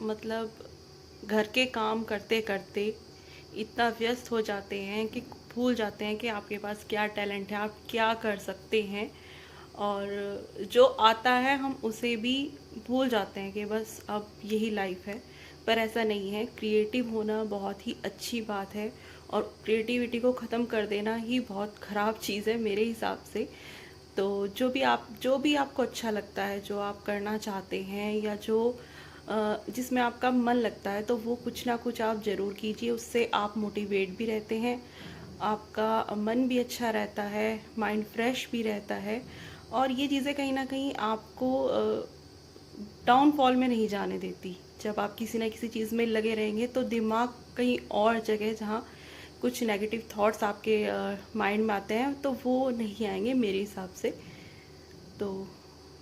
मतलब घर के काम करते करते इतना व्यस्त हो जाते हैं कि भूल जाते हैं कि आपके पास क्या टैलेंट है, आप क्या कर सकते हैं। और जो आता है हम उसे भी भूल जाते हैं कि बस अब यही लाइफ है। पर ऐसा नहीं है, क्रिएटिव होना बहुत ही अच्छी बात है और क्रिएटिविटी को ख़त्म कर देना ही बहुत ख़राब चीज़ है मेरे हिसाब से। तो जो भी आपको अच्छा लगता है, जो आप करना चाहते हैं या जो जिसमें आपका मन लगता है, तो वो कुछ ना कुछ आप ज़रूर कीजिए। उससे आप मोटिवेट भी रहते हैं, आपका मन भी अच्छा रहता है, माइंड फ्रेश भी रहता है। और ये चीज़ें कहीं ना कहीं आपको डाउनफॉल में नहीं जाने देती। जब आप किसी ना किसी चीज़ में लगे रहेंगे तो दिमाग कहीं और जगह, जहाँ कुछ नेगेटिव थॉट्स आपके माइंड में आते हैं, तो वो नहीं आएंगे मेरे हिसाब से। तो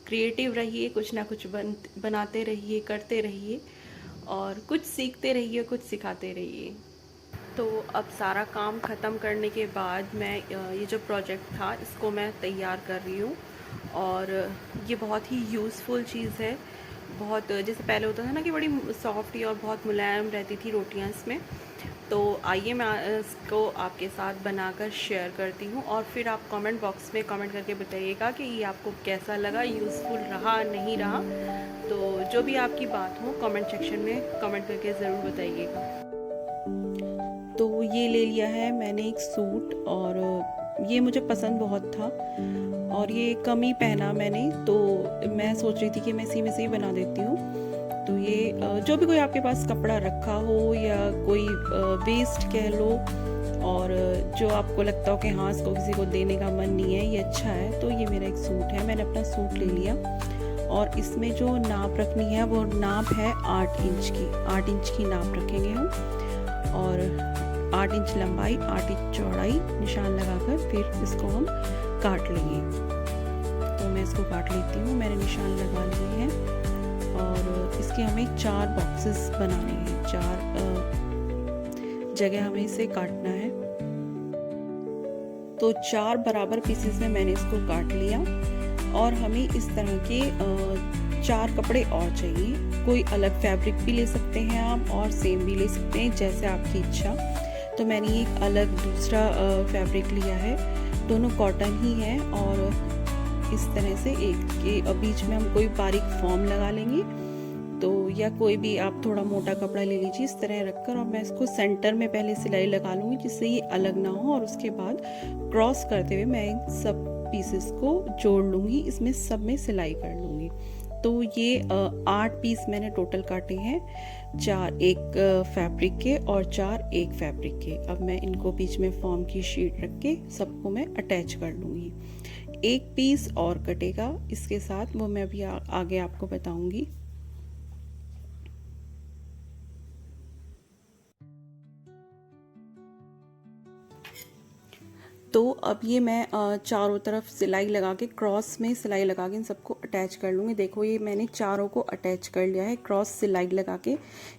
क्रिएटिव रहिए, कुछ ना कुछ बनाते रहिए, करते रहिए और कुछ सीखते रहिए, कुछ सिखाते रहिए। तो अब सारा काम ख़त्म करने के बाद मैं ये जो प्रोजेक्ट था इसको मैं तैयार कर रही हूँ। और ये बहुत ही यूज़फुल चीज़ है। बहुत जैसे पहले होता था ना कि बड़ी सॉफ्ट और बहुत मुलायम रहती थी रोटियां इसमें। तो आइए मैं इसको आपके साथ बनाकर शेयर करती हूँ और फिर आप कमेंट बॉक्स में कमेंट करके बताइएगा कि ये आपको कैसा लगा, यूज़फुल रहा नहीं रहा। तो जो भी आपकी बात हो कमेंट सेक्शन में कमेंट करके ज़रूर बताइएगा। तो ये ले लिया है मैंने एक सूट, और ये मुझे पसंद बहुत था और ये कम ही पहना मैंने, तो मैं सोच रही थी कि मैं इसी में से ही बना देती हूँ। तो ये जो भी कोई आपके पास कपड़ा रखा हो या कोई वेस्ट कह लो, और जो आपको लगता हो कि हाँ इसको किसी को देने का मन नहीं है, ये अच्छा है, तो ये मेरा एक सूट है। मैंने अपना सूट ले लिया और इसमें जो नाप रखनी है वो नाप है 8 इंच की। 8 इंच की नाप रखेंगे हम, और 8 इंच लंबाई 8 इंच चौड़ाई निशान लगाकर फिर इसको हम काट लेंगे। तो मैं इसको काट लेती हूँ, मैंने निशान लगा लिए हैं। और इसके हमें 4 बॉक्सेस बनाने हैं, 4 जगह हमें इसे काटना है। तो 4 बराबर पीसेस में मैंने इसको काट लिया। और हमें इस तरह के 4 कपड़े और चाहिए। कोई अलग फैब्रिक भी ले सकते हैं आप और सेम भी ले सकते हैं, जैसे आपकी इच्छा। तो मैंने एक अलग दूसरा फैब्रिक लिया है, दोनों कॉटन ही है। और इस तरह से एक के बीच में हम कोई बारीक फॉर्म लगा लेंगे। तो या कोई भी आप थोड़ा मोटा कपड़ा ले लीजिए इस तरह रखकर, और मैं इसको सेंटर में पहले सिलाई लगा लूँगी जिससे ये अलग ना हो। और उसके बाद क्रॉस करते हुए मैं इन सब पीसेस को जोड़ लूँगी, इसमें सब में सिलाई कर लूँगी। तो ये 8 पीस मैंने टोटल काटे हैं, 4 एक फैब्रिक के और 4 एक फैब्रिक के। अब मैं इनको बीच में फॉर्म की शीट रख के सबको मैं अटैच कर लूँगी। एक पीस और कटेगा इसके साथ, वो मैं अभी आगे आपको बताऊँगी। तो अब ये मैं चारों तरफ सिलाई लगा के, क्रॉस में सिलाई लगा के इन सबको अटैच कर लूँगी। देखो ये मैंने चारों को अटैच कर लिया है क्रॉस सिलाई लगा के।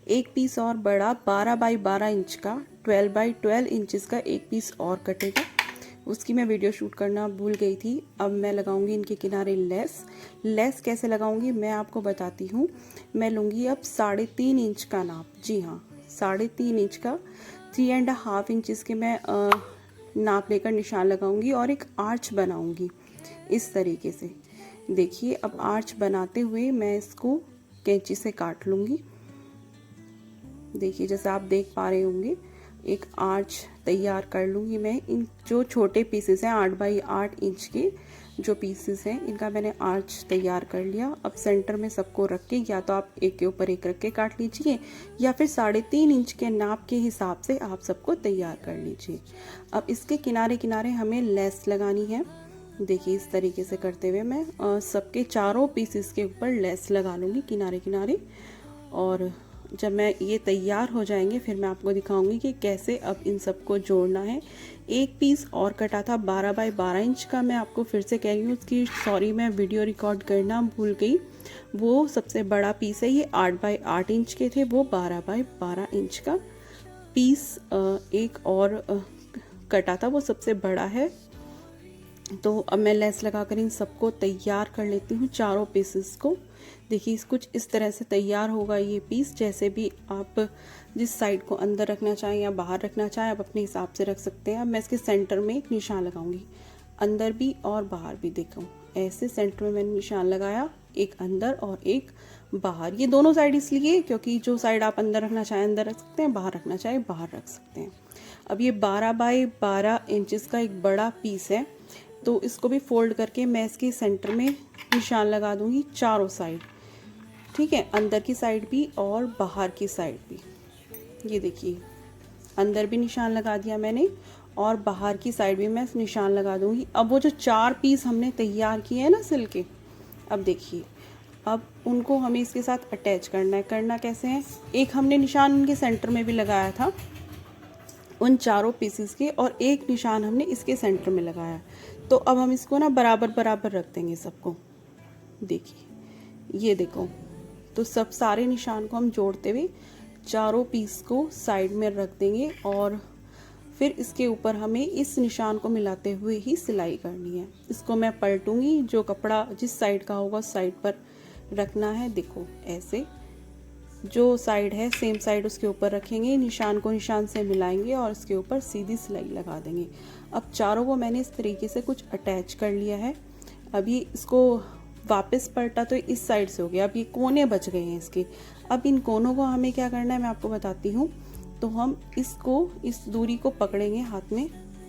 एक पीस और बड़ा 12 बाई 12 इंच का, 12 बाई 12 इंचेस का एक पीस और कटेगा। उसकी मैं वीडियो शूट करना भूल गई थी। अब मैं लगाऊंगी इनके किनारे लेस। लेस कैसे लगाऊंगी मैं आपको बताती हूँ। मैं लूँगी अब 3.5 इंच का नाप, जी हाँ 3.5 इंच का, 3.5 इंचेस के मैं नाप लेकर निशान लगाऊंगी और एक आर्च बनाऊंगी इस तरीके से। देखिए अब आर्च बनाते हुए मैं इसको कैंची से काट लूँगी। देखिए जैसा आप देख पा रहे होंगे, एक आर्च तैयार कर लूँगी मैं। इन जो छोटे पीसेस हैं 8 बाई 8 इंच के जो पीसेस हैं, इनका मैंने आर्च तैयार कर लिया। अब सेंटर में सबको रख के, या तो आप एक के ऊपर एक रख के काट लीजिए, या फिर 3.5 इंच के नाप के हिसाब से आप सबको तैयार कर लीजिए। अब इसके किनारे किनारे हमें लेस लगानी है। देखिए इस तरीके से करते हुए मैं सबके चारों पीसेस के ऊपर लेस लगा लूँगी किनारे किनारे। और जब मैं ये तैयार हो जाएंगे फिर मैं आपको दिखाऊंगी कि कैसे अब इन सबको जोड़ना है। एक पीस और कटा था 12 बाई 12 इंच का, मैं आपको फिर से कह रही हूँ उसकी सॉरी, मैं वीडियो रिकॉर्ड करना भूल गई। वो सबसे बड़ा पीस है, ये 8 बाई 8 इंच के थे, वो 12 बाई 12 इंच का पीस एक और कटा था, वो सबसे बड़ा है। तो अब मैं लेस लगाकर इन सबको तैयार कर लेती हूँ, चारों पीसेस को। देखिए कुछ इस तरह से तैयार होगा ये पीस। जैसे भी आप जिस साइड को अंदर रखना चाहें या बाहर रखना चाहें, आप अपने हिसाब से रख सकते हैं। अब मैं इसके सेंटर में एक निशान लगाऊंगी, अंदर भी और बाहर भी। देखो ऐसे सेंटर में मैंने निशान लगाया, एक अंदर और एक बाहर। ये दोनों साइड इसलिए क्योंकि जो साइड आप अंदर रखना चाहें अंदर रख सकते हैं, बाहर रखना चाहें बाहर रख सकते हैं। अब ये 12 बाई 12 इंचेस का एक बड़ा पीस है, तो इसको भी फोल्ड करके मैं इसके सेंटर में निशान लगा दूंगी चारों साइड। ठीक है, अंदर की साइड भी और बाहर की साइड भी। ये देखिए अंदर भी निशान लगा दिया मैंने और बाहर की साइड भी मैं निशान लगा दूंगी। अब वो जो 4 पीस हमने तैयार किए हैं ना सिल के, अब देखिए अब उनको हमें इसके साथ अटैच करना है। करना कैसे है, एक हमने निशान उनके सेंटर में भी लगाया था उन चारों पीसेस के, और एक निशान हमने इसके सेंटर में लगाया। तो अब हम इसको ना बराबर बराबर रख देंगे सबको। देखिए ये देखो, तो सब सारे निशान को हम जोड़ते हुए चारों पीस को साइड में रख देंगे, और फिर इसके ऊपर हमें इस निशान को मिलाते हुए ही सिलाई करनी है। इसको मैं पलटूंगी, जो कपड़ा जिस साइड का होगा उस साइड पर रखना है। देखो ऐसे जो साइड है सेम साइड उसके ऊपर रखेंगे, निशान को निशान से मिलाएंगे और इसके ऊपर सीधी सिलाई लगा देंगे। अब चारों को मैंने इस तरीके से कुछ अटैच कर लिया है। अभी इसको वापस पलटा तो इस साइड से हो गया, अब ये कोने बच गए हैं इसके। अब इन कोनों को हमें क्या करना है मैं आपको बताती हूँ। तो हम इसको इस दूरी को पकड़ेंगे हाथ में,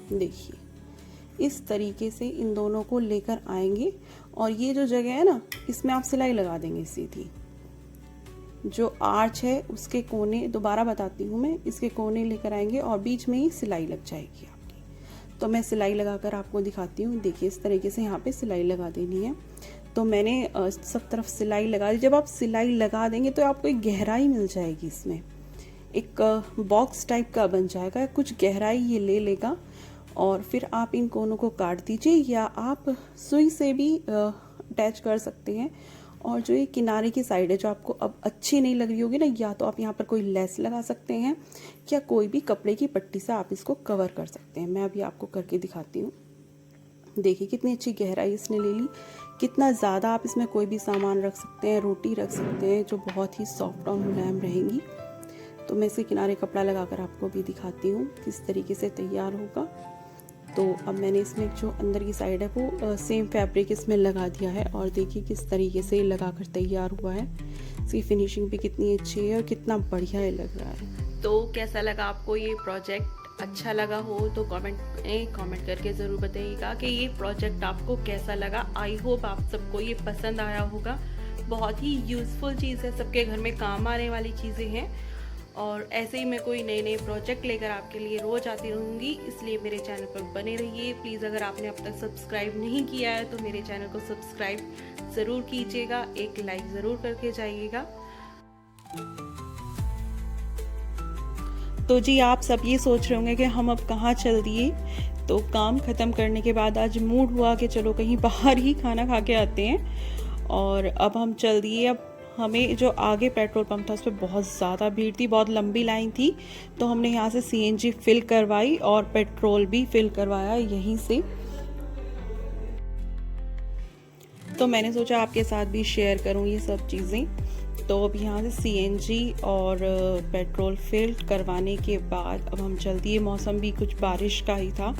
देखिए इस तरीके से इन दोनों को लेकर आएंगे, और ये जो जगह है ना इसमें आप सिलाई लगा देंगे सीधी। जो आर्च है उसके कोने, दोबारा बताती हूँ मैं, इसके कोने लेकर आएंगे और बीच में ही सिलाई लग जाएगी आपकी। तो मैं सिलाई लगाकर आपको दिखाती हूँ। देखिए इस तरीके से यहाँ पे सिलाई लगा देनी है। तो मैंने सब तरफ सिलाई लगा दी। जब आप सिलाई लगा देंगे तो आपको एक गहराई मिल जाएगी, इसमें एक बॉक्स टाइप का बन जाएगा, कुछ गहराई ये ले लेगा। और फिर आप इन कोनों को काट दीजिए, या आप सुई से भी अटैच कर सकते हैं। और जो ये किनारे की साइड है जो आपको अब अच्छी नहीं लग रही होगी ना, या तो आप यहाँ पर कोई लेस लगा सकते हैं, या कोई भी कपड़े की पट्टी से आप इसको कवर कर सकते हैं। मैं अभी आपको करके दिखाती हूँ। देखिए कितनी अच्छी गहराई इसने ले ली, कितना ज़्यादा आप इसमें कोई भी सामान रख सकते हैं, रोटी रख सकते हैं, जो बहुत ही सॉफ्ट और मुलायम रहेंगी। तो मैं इसके किनारे कपड़ा लगाकर आपको भी दिखाती हूँ किस तरीके से तैयार होगा। तो अब मैंने इसमें जो अंदर की साइड है वो सेम फैब्रिक इसमें लगा दिया है, और देखिए किस तरीके से लगाकर तैयार हुआ है। इसकी फिनिशिंग भी कितनी अच्छी है और कितना बढ़िया ये लग रहा है। तो कैसा लगा आपको ये प्रोजेक्ट? अच्छा लगा हो तो कमेंट करके ज़रूर बताइएगा कि ये प्रोजेक्ट आपको कैसा लगा। आई होप आप सबको ये पसंद आया होगा। बहुत ही यूज़फुल चीज़ है, सबके घर में काम आने वाली चीज़ें हैं, और ऐसे ही मैं कोई नए नए प्रोजेक्ट लेकर आपके लिए रोज़ आती रहूँगी। इसलिए मेरे चैनल पर बने रहिए प्लीज़। अगर आपने अब तक सब्सक्राइब नहीं किया है तो मेरे चैनल को सब्सक्राइब ज़रूर कीजिएगा, एक लाइक ज़रूर करके जाइएगा। तो जी आप सब ये सोच रहे होंगे कि हम अब कहाँ चल दिए। तो काम ख़त्म करने के बाद आज मूड हुआ कि चलो कहीं बाहर ही खाना खा के आते हैं, और अब हम चल दिए। अब हमें जो आगे पेट्रोल पंप था उस पर बहुत ज़्यादा भीड़ थी, बहुत लंबी लाइन थी। तो हमने यहाँ से सीएनजी फिल करवाई और पेट्रोल भी फिल करवाया यहीं से। तो मैंने सोचा आपके साथ भी शेयर करूँ ये सब चीज़ें। तो अब यहाँ से सीएनजी और पेट्रोल फिल करवाने के बाद अब हम चल दिए। मौसम भी कुछ बारिश का ही था,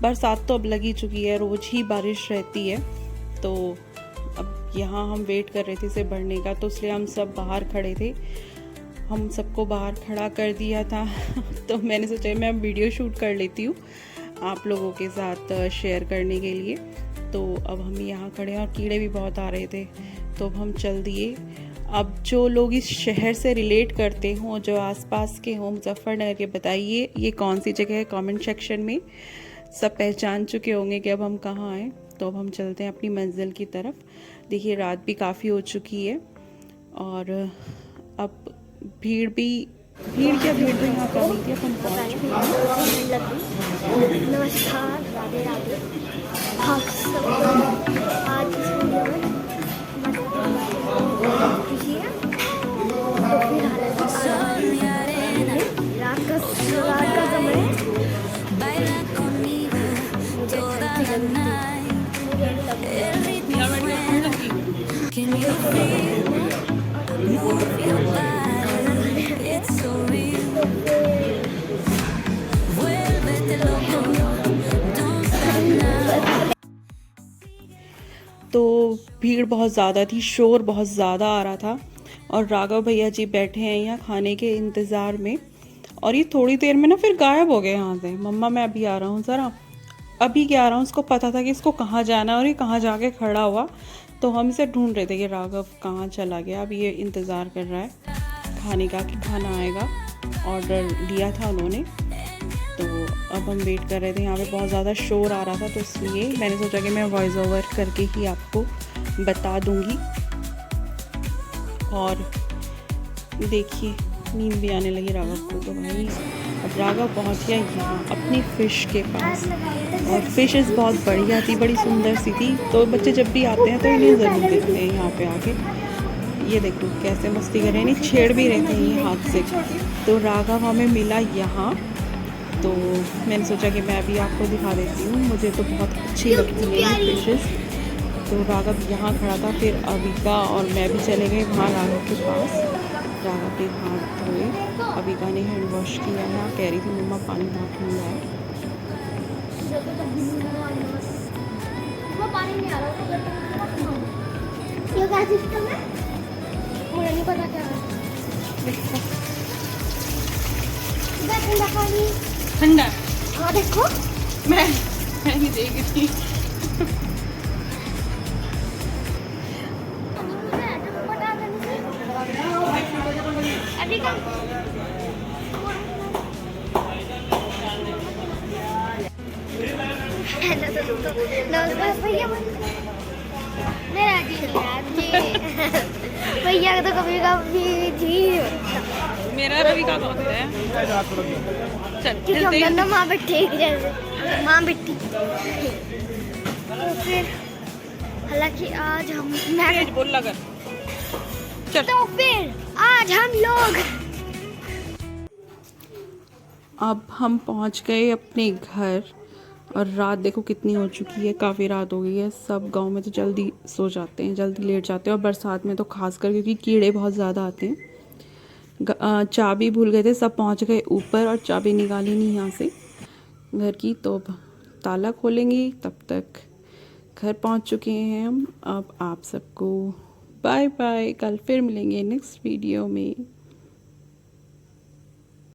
बरसात तो अब लगी चुकी है, रोज़ ही बारिश रहती है। तो अब यहाँ हम वेट कर रहे थे इसे बढ़ने का, तो इसलिए हम सब बाहर खड़े थे। हम सबको बाहर खड़ा कर दिया था तो मैंने सोचा मैं वीडियो शूट कर लेती हूँ आप लोगों के साथ शेयर करने के लिए। तो अब हम यहाँ खड़े हैं और कीड़े भी बहुत आ रहे थे, तो अब हम चल दिए। अब जो लोग इस शहर से रिलेट करते हों, जो आसपास के हों, मुजफ्फरनगर के, बताइए ये कौन सी जगह है। कमेंट सेक्शन में सब पहचान चुके होंगे कि अब हम कहाँ आए। तो अब हम चलते हैं अपनी मंजिल की तरफ। देखिए रात भी काफ़ी हो चुकी है, और अब भीड़ तो यहाँ कम ही थी। अब हम पहुँच चुके हैं। नमस्कार, राधे राधे। आप सब आज इस वीडियो में तो फिर रात का समय तो भीड़ बहुत ज़्यादा थी, शोर बहुत ज़्यादा आ रहा था और राघव भैया जी बैठे हैं यहाँ खाने के इंतज़ार में। और ये थोड़ी देर में ना फिर गायब हो गए यहाँ से। मम्मा मैं अभी आ रहा हूँ ज़रा, अभी क्या आ रहा हूँ। उसको पता था कि इसको कहाँ जाना है और ये कहाँ जाके खड़ा हुआ, तो हम इसे ढूंढ रहे थे कि राघव कहाँ चला गया। अब ये इंतज़ार कर रहा है खाने का कि खाना आएगा। ऑर्डर दिया था उन्होंने, तो अब हम वेट कर रहे थे। यहाँ पे बहुत ज़्यादा शोर आ रहा था, तो इसलिए मैंने सोचा कि मैं वॉइस ओवर करके ही आपको बता दूँगी। और देखिए नींद भी आने लगी राघव को। तो भाई अब राघव पहुँच गया यहाँ अपनी फ़िश के पास, और फिशेस बहुत बढ़िया थी, बड़ी सुंदर सी थी। तो बच्चे जब भी आते हैं तो इन्हें ज़रूर देखते हैं यहाँ पे आके। ये देखो कैसे मस्ती कर रहे हैं, नहीं छेड़ भी रहे थे ये हाथ से। तो राघव हमें मिला यहाँ, तो मैंने सोचा कि मैं भी आपको दिखा देती हूँ। मुझे तो बहुत अच्छी लगती है ये फिशेस। तो राघव यहाँ खड़ा था, फिर अबिका और मैं भी चले गए वहाँ राघव के पास। राघव के हाथ धोए, अबिका ने हैंड वॉश किया है। कह रही थी मम्मा पानी बहुत ठंडा है। ये क्या सिस्टम है? मुझे नहीं पता क्या है। ठंडा पानी ठंडा। हाँ देखो, मैं नहीं देख रही। अभी का नमस्कार भैया। मेरा जी भैया तो कभी कभी जी मेरा रवि का कौन है? चल क्योंकि हम चलते हैं। दोनों माँ बेटी एक जैसे माँ बेटी। तो फिर हालांकि आज हम तेज बोल लगा। चल तो फिर आज हम लोग अब हम पहुंच गए अपने घर। और रात देखो कितनी हो चुकी है, काफ़ी रात हो गई है। सब गांव में तो जल्दी सो जाते हैं, जल्दी लेट जाते हैं, और बरसात में तो खासकर क्योंकि कीड़े बहुत ज़्यादा आते हैं। चाबी भूल गए थे, सब पहुंच गए ऊपर और चाबी निकाली नहीं यहाँ से घर की। तो अब ताला खोलेंगे, तब तक घर पहुंच चुके हैं हम। अब आप सबको बाय बाय, कल फिर मिलेंगे नेक्स्ट वीडियो में।